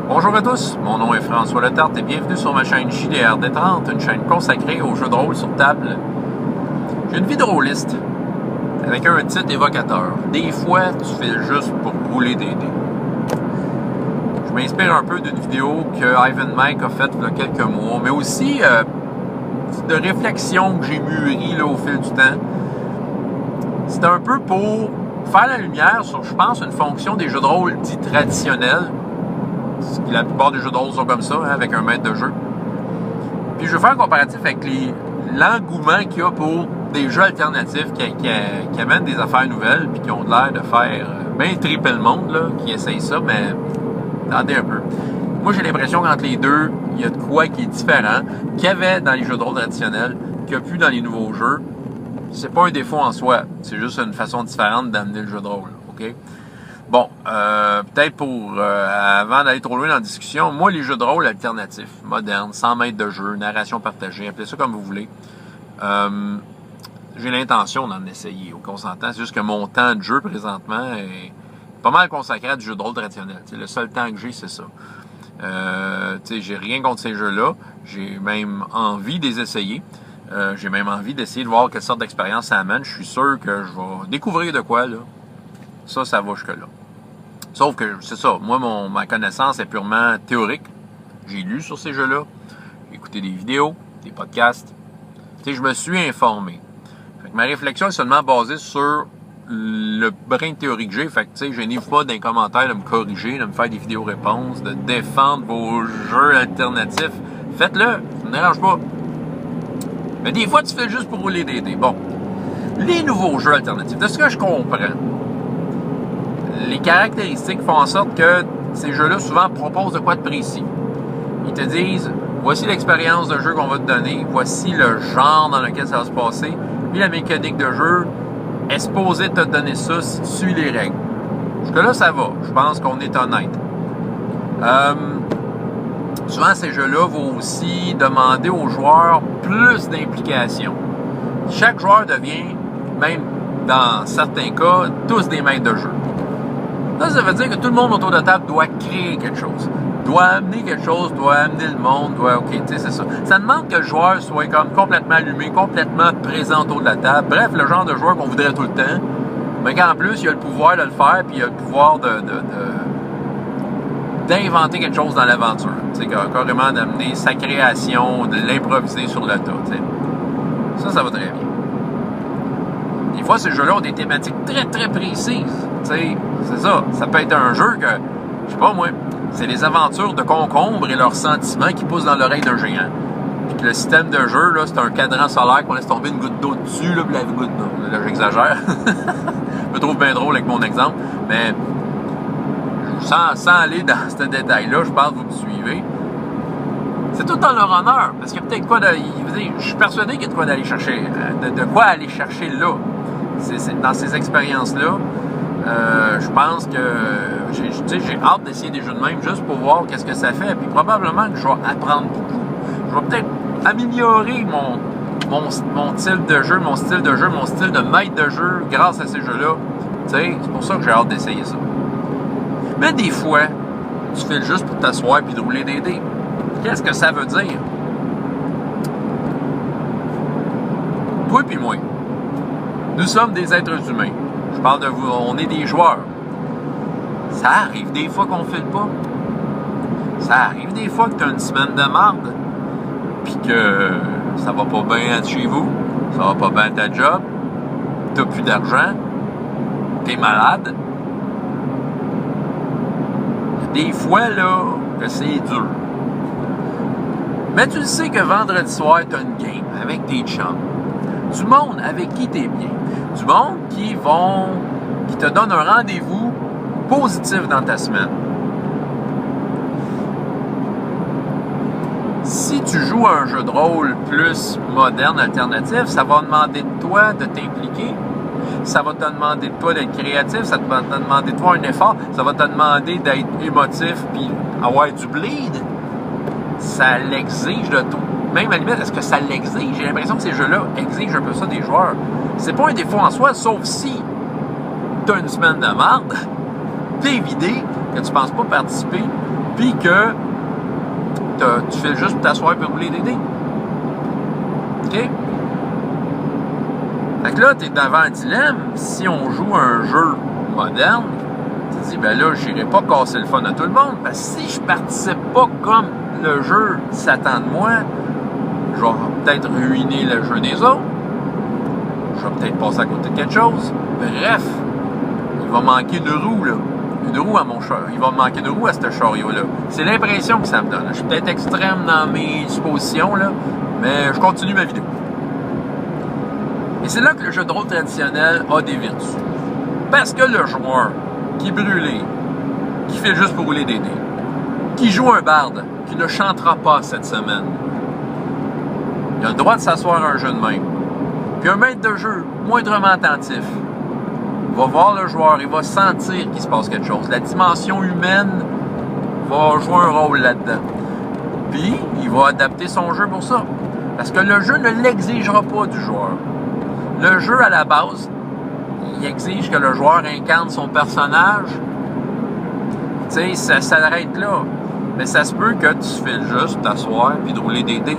Bonjour à tous, mon nom est François Letarte et bienvenue sur ma chaîne JDR-D30, une chaîne consacrée aux jeux de rôle sur table. J'ai une vie de rôliste avec un titre évocateur. Des fois, tu fais juste pour rouler des dés. Je m'inspire un peu d'une vidéo que Ivan Mike a faite il y a quelques mois, mais aussi de réflexions que j'ai mûries là, au fil du temps. C'est un peu pour faire la lumière sur, je pense, une fonction des jeux de rôle dits traditionnels. La plupart des jeux de rôle sont comme ça, hein, avec un maître de jeu. Puis je vais faire un comparatif avec l'engouement qu'il y a pour des jeux alternatifs qui amènent des affaires nouvelles puis qui ont l'air de faire bien triper le monde, là, qui essayent ça, mais attendez un peu. Moi, j'ai l'impression qu'entre les deux, il y a de quoi qui est différent, qu'il y avait dans les jeux de rôle traditionnels, qu'il n'y a plus dans les nouveaux jeux. C'est pas un défaut en soi, c'est juste une façon différente d'amener le jeu de rôle, OK? Bon, peut-être avant d'aller trop loin dans la discussion, moi, les jeux de rôle alternatifs, modernes, 100 mètres de jeu, narration partagée, appelez ça comme vous voulez, j'ai l'intention d'en essayer, au consentant. C'est juste que mon temps de jeu, présentement, est pas mal consacré à du jeu de rôle traditionnel. T'sais, le seul temps que j'ai, c'est ça. J'ai rien contre ces jeux-là. J'ai même envie de les essayer. J'ai même envie d'essayer de voir quelle sorte d'expérience ça amène. Je suis sûr que je vais découvrir de quoi, là. Ça va jusque-là. Sauf que, c'est ça, moi, ma connaissance est purement théorique. J'ai lu sur ces jeux-là, j'ai écouté des vidéos, des podcasts. Tu sais, je me suis informé. Fait que ma réflexion est seulement basée sur le brin de théorie que j'ai. Fait que, tu sais, je n'ai pas d'un commentaire de me corriger, de me faire des vidéos-réponses, de défendre vos jeux alternatifs. Faites-le, ça ne me dérange pas. Mais des fois, tu fais juste pour rouler des dés. Bon, les nouveaux jeux alternatifs, de ce que je comprends, les caractéristiques font en sorte que ces jeux-là souvent proposent de quoi de précis. Ils te disent, voici l'expérience de jeu qu'on va te donner, voici le genre dans lequel ça va se passer, puis la mécanique de jeu est supposée te donner ça si tu suis les règles. Jusque-là, ça va. Je pense qu'on est honnête. Souvent, ces jeux-là vont aussi demander aux joueurs plus d'implication. Chaque joueur devient, même dans certains cas, tous des maîtres de jeu. Là, ça veut dire que tout le monde autour de la table doit créer quelque chose. Doit amener quelque chose, doit amener le monde, OK, tu sais, c'est ça. Ça demande que le joueur soit comme complètement allumé, complètement présent autour de la table. Bref, le genre de joueur qu'on voudrait tout le temps, mais qu'en plus, il a le pouvoir de le faire, puis il a le pouvoir d'inventer quelque chose dans l'aventure. Tu sais, carrément d'amener sa création, de l'improviser sur le tas, tu sais. Ça va très bien. Des fois, ces jeux-là ont des thématiques très, très précises. Tu sais, c'est ça. Ça peut être un jeu que, je sais pas moi, c'est les aventures de concombres et leurs sentiments qui poussent dans l'oreille d'un géant. Puis que le système de jeu, là, c'est un cadran solaire qu'on laisse tomber une goutte d'eau dessus, là, puis la goutte d'eau. Là, j'exagère. Je me trouve bien drôle avec mon exemple. Mais, sans aller dans ce détail-là, je pense que vous me suivez. C'est tout en leur honneur. Parce qu'il y a peut-être quoi d'aller. Je suis persuadé qu'il y a de quoi d'aller chercher. De quoi aller chercher là. C'est dans ces expériences-là. Je pense que j'ai hâte d'essayer des jeux de même juste pour voir qu'est-ce que ça fait. Puis probablement que je vais apprendre beaucoup. Je vais peut-être améliorer mon style de jeu, mon style de maître de jeu grâce à ces jeux-là. Tu sais, c'est pour ça que j'ai hâte d'essayer ça. Mais des fois, tu fais juste pour t'asseoir et de rouler des dés. Qu'est-ce que ça veut dire? Toi puis moi, nous sommes des êtres humains. Je parle de vous, on est des joueurs. Ça arrive des fois qu'on ne file pas. Ça arrive des fois que tu as une semaine de marde, puis que ça va pas bien chez vous, ça va pas bien à ta job, t'as plus d'argent, t'es malade. Des fois, là, que c'est dur. Mais tu le sais que vendredi soir, t'as une game avec tes chums. Du monde avec qui t'es bien. Du monde qui te donne un rendez-vous positif dans ta semaine. Si tu joues à un jeu de rôle plus moderne, alternatif, ça va demander de toi de t'impliquer. Ça va te demander de toi d'être créatif. Ça va te demander de toi un effort. Ça va te demander d'être émotif puis avoir du bleed. Ça l'exige de toi. Même à la limite, est-ce que ça l'exige? J'ai l'impression que ces jeux-là exigent un peu ça des joueurs. C'est pas un défaut en soi, sauf si tu as une semaine de marde, t'es vidé, que tu penses pas participer, puis que tu fais juste t'asseoir et rouler des dés. OK? Fait que là, tu es devant un dilemme. Si on joue un jeu moderne, tu te dis, ben là, j'irai pas casser le fun à tout le monde. Parce que si je participe pas comme le jeu s'attend de moi, je vais peut-être ruiner le jeu des autres. Je vais peut-être passer à côté de quelque chose. Bref, il va manquer de roues, là. Une roue à mon char. Il va me manquer de roues à ce chariot-là. C'est l'impression que ça me donne. Je suis peut-être extrême dans mes suppositions, là, mais je continue ma vidéo. Et c'est là que le jeu de rôle traditionnel a des vertus. Parce que le joueur qui est brûlé, qui fait juste pour rouler des dés, qui joue un barde, qui ne chantera pas cette semaine, il a le droit de s'asseoir à un jeu de même. Puis un maître de jeu, moindrement attentif, va voir le joueur, il va sentir qu'il se passe quelque chose. La dimension humaine va jouer un rôle là-dedans. Puis, il va adapter son jeu pour ça. Parce que le jeu ne l'exigera pas du joueur. Le jeu, à la base, il exige que le joueur incarne son personnage. Tu sais, ça s'arrête là. Mais ça se peut que tu fais juste t'asseoir puis de rouler des dés.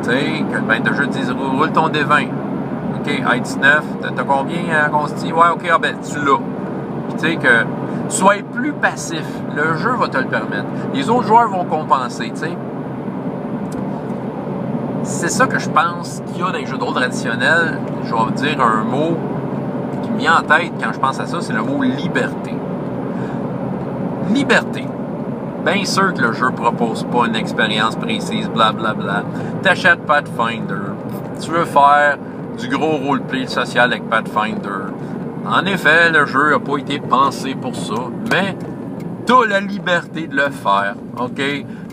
Tu sais, que le maître de jeu te dise roule ton D20. OK, I-19, t'as combien consti? Ouais, OK, ah ben tu l'as. Puis tu sais que sois plus passif. Le jeu va te le permettre. Les autres joueurs vont compenser, tu sais. C'est ça que je pense qu'il y a dans les jeux de rôle traditionnels. Je vais dire un mot qui me vient en tête quand je pense à ça, c'est le mot liberté. Liberté. Bien sûr que le jeu propose pas une expérience précise, blablabla. T'achètes Pathfinder. Tu veux faire du gros roleplay social avec Pathfinder. En effet, le jeu n'a pas été pensé pour ça, mais t'as la liberté de le faire, OK?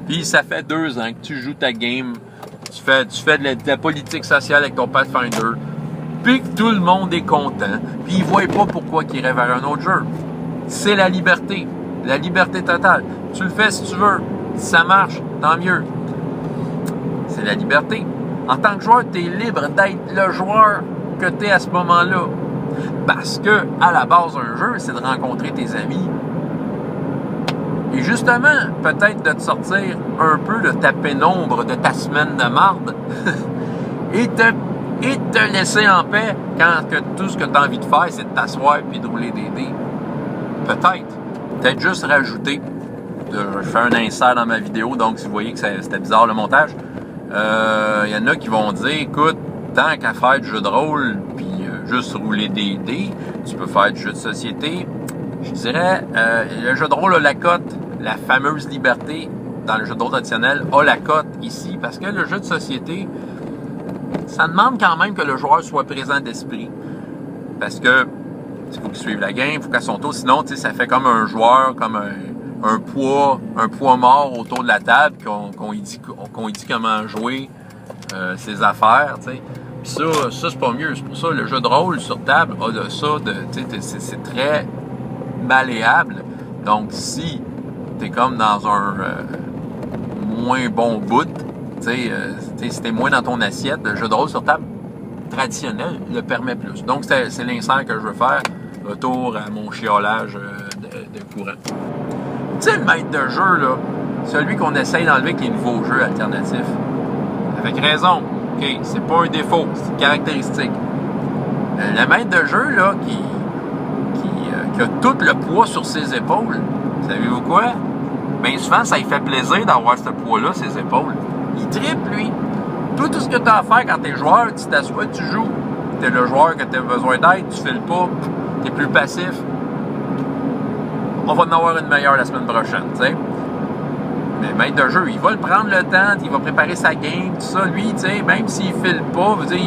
Puis ça fait 2 ans que tu joues ta game, tu fais de la politique sociale avec ton Pathfinder, puis que tout le monde est content, puis ils ne voient pas pourquoi ils iraient vers un autre jeu. C'est la liberté totale. Tu le fais si tu veux, si ça marche, tant mieux. C'est la liberté. En tant que joueur, tu es libre d'être le joueur que tu es à ce moment-là. Parce que, à la base d'un jeu, c'est de rencontrer tes amis. Et justement, peut-être de te sortir un peu de ta pénombre, de ta semaine de marde, et te laisser en paix quand que tout ce que tu as envie de faire, c'est de t'asseoir et de rouler des dés. Peut-être juste rajouter. Je fais un insert dans ma vidéo, donc si vous voyez que c'était bizarre le montage, y en a qui vont dire, écoute, tant qu'à faire du jeu de rôle, puis juste rouler des dés, tu peux faire du jeu de société. Je dirais, le jeu de rôle a la cote, la fameuse liberté dans le jeu de rôle traditionnel a la cote ici, parce que le jeu de société, ça demande quand même que le joueur soit présent d'esprit. Parce que il faut qu'il suive la game, il faut qu'à son tour, sinon, ça fait comme un joueur, comme un poids mort autour de la table, qu'on lui dit comment jouer ses affaires, tu sais. Puis ça, c'est pas mieux. C'est pour ça le jeu de rôle sur table a de ça, c'est très malléable. Donc, si t'es comme dans un moins bon bout, si t'es moins dans ton assiette, le jeu de rôle sur table traditionnel le permet plus. Donc, c'est l'insert que je veux faire, retour à mon chiolage de courant. Tu sais, le maître de jeu, là, celui qu'on essaye d'enlever avec les nouveaux jeux alternatifs. Avec raison. OK, c'est pas un défaut, c'est une caractéristique. Le maître de jeu, là, qui a tout le poids sur ses épaules, savez-vous quoi? Bien souvent, ça lui fait plaisir d'avoir ce poids-là sur ses épaules. Il tripe, lui. Tout ce que tu as à faire quand t'es joueur, tu t'assois, tu joues. T'es le joueur que tu as besoin d'aide, tu files pas, t'es plus passif. On va en avoir une meilleure la semaine prochaine, tu sais. Mais le maître de jeu, il va le prendre le temps, il va préparer sa game, tout ça. Lui, tu sais, même s'il file pas, veut dire,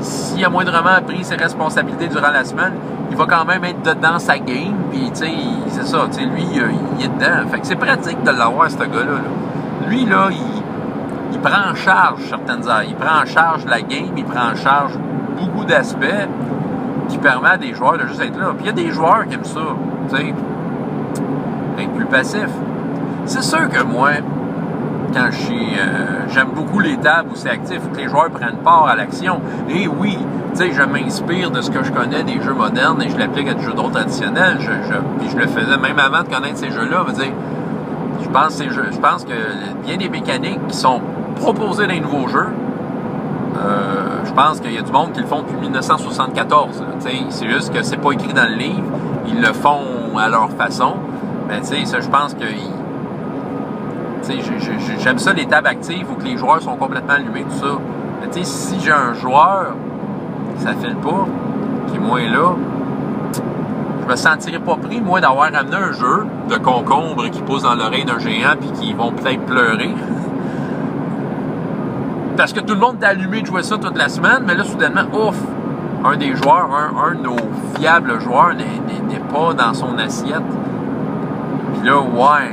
s'il a moindrement pris ses responsabilités durant la semaine, il va quand même être dedans sa game, puis tu sais, c'est ça, tu sais, lui, il est dedans. Fait que c'est pratique de l'avoir, ce gars-là. Là. Lui, là, il prend en charge certaines heures. Il prend en charge la game, il prend en charge beaucoup d'aspects qui permettent à des joueurs de juste être là. Puis il y a des joueurs qui aiment ça, tu sais, être plus passif. C'est sûr que moi, quand j'aime beaucoup les tables où c'est actif, que les joueurs prennent part à l'action. Et oui, tu sais, je m'inspire de ce que je connais des jeux modernes et je l'applique à des jeux de rôle traditionnels. Puis je le faisais même avant de connaître ces jeux-là. Veut dire, Je pense que bien des mécaniques qui sont proposées dans les nouveaux jeux, je pense qu'il y a du monde qui le font depuis 1974. C'est juste que c'est pas écrit dans le livre. Ils le font à leur façon. Mais tu sais, ça, je pense que... J'aime ça, les tables actives où que les joueurs sont complètement allumés, tout ça. Mais tu sais, si j'ai un joueur, ça file pas, qui est moins là, je me sentirais pas pris, moi, d'avoir amené un jeu de concombre qui pousse dans l'oreille d'un géant puis qui vont peut-être pleurer. Parce que tout le monde est allumé de jouer ça toute la semaine, mais là, soudainement, ouf, un des joueurs, un de nos fiables joueurs n'est pas dans son assiette. Puis là, ouais,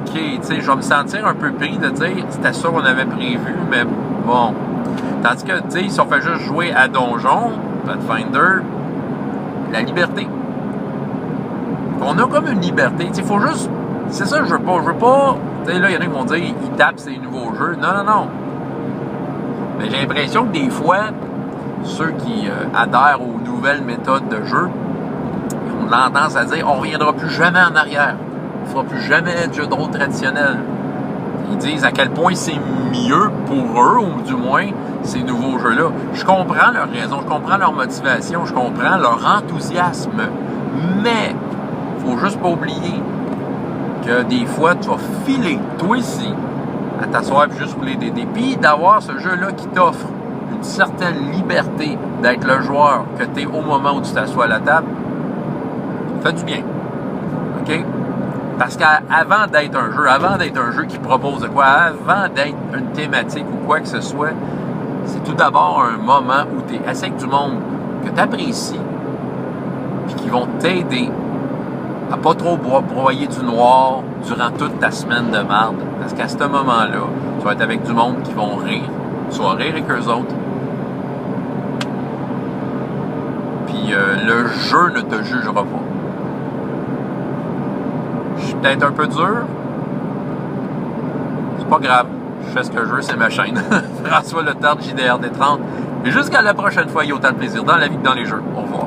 OK, tu sais, je vais me sentir un peu pris de dire, c'était ça qu'on avait prévu, mais bon. Tandis que, tu sais, si on fait juste jouer à Donjon, Pathfinder, la liberté. On a comme une liberté. Il faut juste... C'est ça, je veux pas... Tu sais, là, il y en a qui vont dire, ils tapent ces nouveaux jeux. Non. Mais j'ai l'impression que des fois, ceux qui adhèrent aux nouvelles méthodes de jeu, ils ont tendance à dire, on ne reviendra plus jamais en arrière. On ne fera plus jamais de jeu de rôle traditionnel. Ils disent à quel point c'est mieux pour eux, ou du moins, ces nouveaux jeux-là. Je comprends leur raison, je comprends leur motivation, je comprends leur enthousiasme. Mais, faut juste pas oublier que des fois, tu vas filer, toi ici, à t'asseoir et juste rouler des dés. Puis d'avoir ce jeu-là qui t'offre une certaine liberté d'être le joueur que tu es au moment où tu t'assois à la table, fait du bien. OK? Parce qu'avant d'être un jeu qui propose de quoi, avant d'être une thématique ou quoi que ce soit, c'est tout d'abord un moment où tu es assis avec du monde que tu apprécies puis qui vont t'aider à pas trop broyer du noir durant toute ta semaine de marde. Parce qu'à ce moment-là, tu vas être avec du monde qui vont rire. Tu vas rire avec eux autres. Puis le jeu ne te jugera pas. Je suis peut-être un peu dur. C'est pas grave. Je fais ce que je veux, c'est ma chaîne. François Letarte, JDR des 30. Et jusqu'à la prochaine fois, il y a autant de plaisir dans la vie que dans les jeux. Au revoir.